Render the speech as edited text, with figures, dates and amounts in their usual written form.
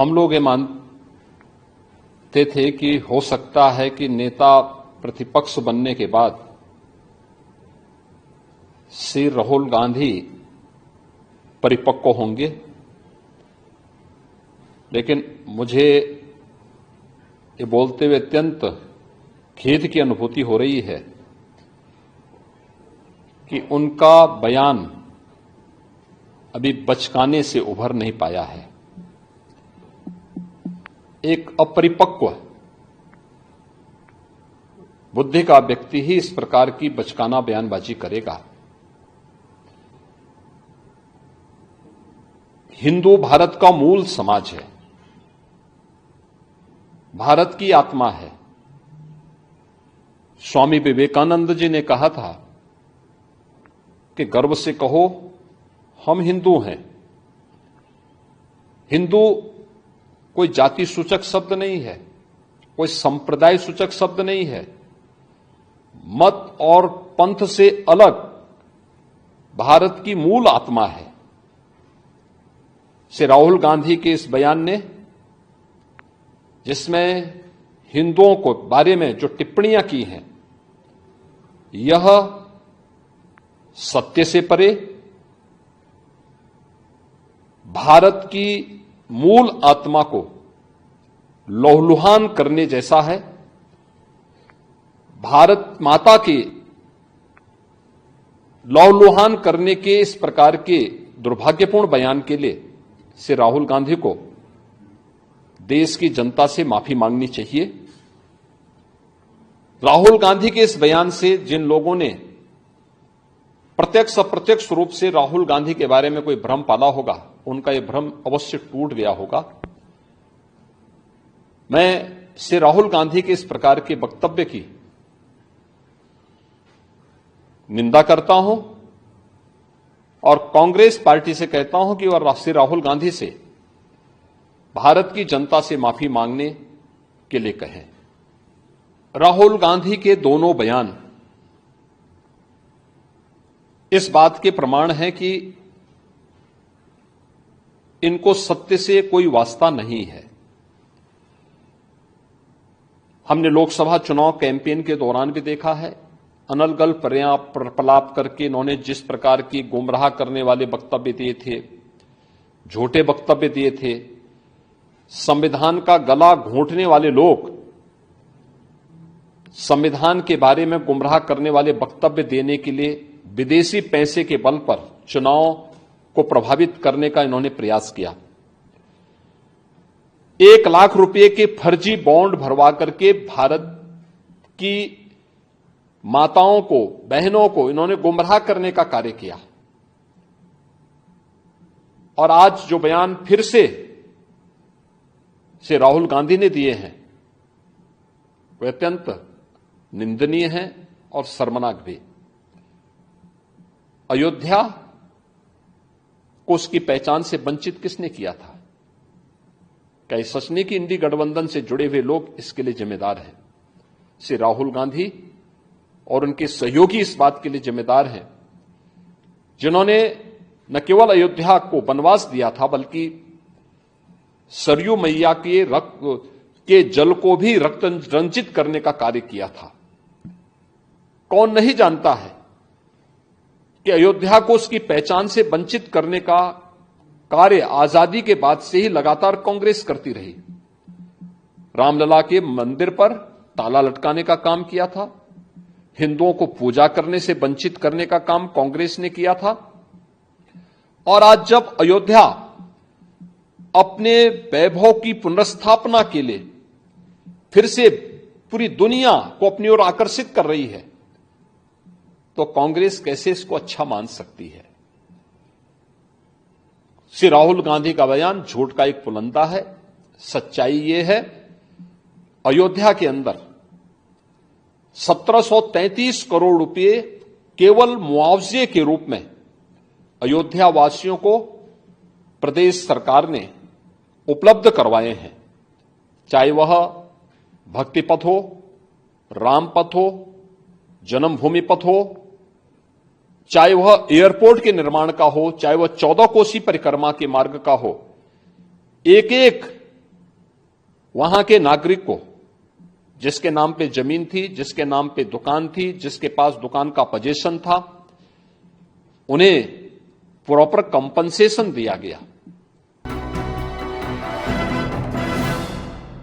हम लोग ये मानते थे कि हो सकता है कि नेता प्रतिपक्ष बनने के बाद श्री राहुल गांधी परिपक्व होंगे, लेकिन मुझे ये बोलते हुए अत्यंत खेद की अनुभूति हो रही है कि उनका बयान अभी बचकाने से उभर नहीं पाया है। एक अपरिपक्व बुद्धि का व्यक्ति ही इस प्रकार की बचकाना बयानबाजी करेगा। हिंदू भारत का मूल समाज है, भारत की आत्मा है। स्वामी विवेकानंद जी ने कहा था कि गर्व से कहो हम हिंदू हैं। हिंदू कोई जाति सूचक शब्द नहीं है, कोई संप्रदाय सूचक शब्द नहीं है। मत और पंथ से अलग भारत की मूल आत्मा है। श्री राहुल गांधी के इस बयान ने, जिसमें हिंदुओं को बारे में जो टिप्पणियां की हैं, यह सत्य से परे भारत की मूल आत्मा को लहूलुहान करने जैसा है। भारत माता के लहूलुहान करने के इस प्रकार के दुर्भाग्यपूर्ण बयान के लिए श्री राहुल गांधी को देश की जनता से माफी मांगनी चाहिए। राहुल गांधी के इस बयान से जिन लोगों ने प्रत्यक्ष अप्रत्यक्ष रूप से राहुल गांधी के बारे में कोई भ्रम पाला होगा, उनका यह भ्रम अवश्य टूट गया होगा। मैं श्री राहुल गांधी के इस प्रकार के वक्तव्य की निंदा करता हूं और कांग्रेस पार्टी से कहता हूं कि वह श्री राहुल गांधी से भारत की जनता से माफी मांगने के लिए कहें। राहुल गांधी के दोनों बयान इस बात के प्रमाण है कि इनको सत्य से कोई वास्ता नहीं है। हमने लोकसभा चुनाव कैंपेन के दौरान भी देखा है, अनलगल प्रलाप करके इन्होंने जिस प्रकार की गुमराह करने वाले वक्तव्य दिए थे, झूठे वक्तव्य दिए थे। संविधान का गला घोंटने वाले लोग संविधान के बारे में गुमराह करने वाले वक्तव्य देने के लिए विदेशी पैसे के बल पर चुनाव को प्रभावित करने का इन्होंने प्रयास किया। 1 लाख रुपए के फर्जी बॉन्ड भरवा करके भारत की माताओं को, बहनों को इन्होंने गुमराह करने का कार्य किया। और आज जो बयान फिर से राहुल गांधी ने दिए हैं, वे अत्यंत निंदनीय हैं और शर्मनाक भी। अयोध्या को उसकी पहचान से वंचित किसने किया था? क्या इस सच नहीं कि इंडी गठबंधन से जुड़े हुए लोग इसके लिए जिम्मेदार हैं? श्री राहुल गांधी और उनके सहयोगी इस बात के लिए जिम्मेदार हैं, जिन्होंने न केवल अयोध्या को वनवास दिया था, बल्कि सरयू मैया के रक्त के जल को भी रक्त रंजित करने का कार्य किया था। कौन नहीं जानता है कि अयोध्या को उसकी पहचान से वंचित करने का कार्य आजादी के बाद से ही लगातार कांग्रेस करती रही। रामलला के मंदिर पर ताला लटकाने का काम किया था, हिंदुओं को पूजा करने से वंचित करने का काम कांग्रेस ने किया था। और आज जब अयोध्या अपने वैभव की पुनर्स्थापना के लिए फिर से पूरी दुनिया को अपनी ओर आकर्षित कर रही है, तो कांग्रेस कैसे इसको अच्छा मान सकती है? श्री राहुल गांधी का बयान झूठ का एक पुलंदा है। सच्चाई यह है, अयोध्या के अंदर 1733 करोड़ रुपए केवल मुआवजे के रूप में अयोध्या वासियों को प्रदेश सरकार ने उपलब्ध करवाए हैं। चाहे वह भक्ति पथ हो, राम पथ हो, जन्मभूमि पथ हो, चाहे वह एयरपोर्ट के निर्माण का हो, चाहे वह 14 कोसी परिक्रमा के मार्ग का हो। एक एक वहां के नागरिक को, जिसके नाम पे जमीन थी, जिसके नाम पे दुकान थी, जिसके पास दुकान का पोजीशन था, उन्हें प्रॉपर कंपनसेशन दिया गया।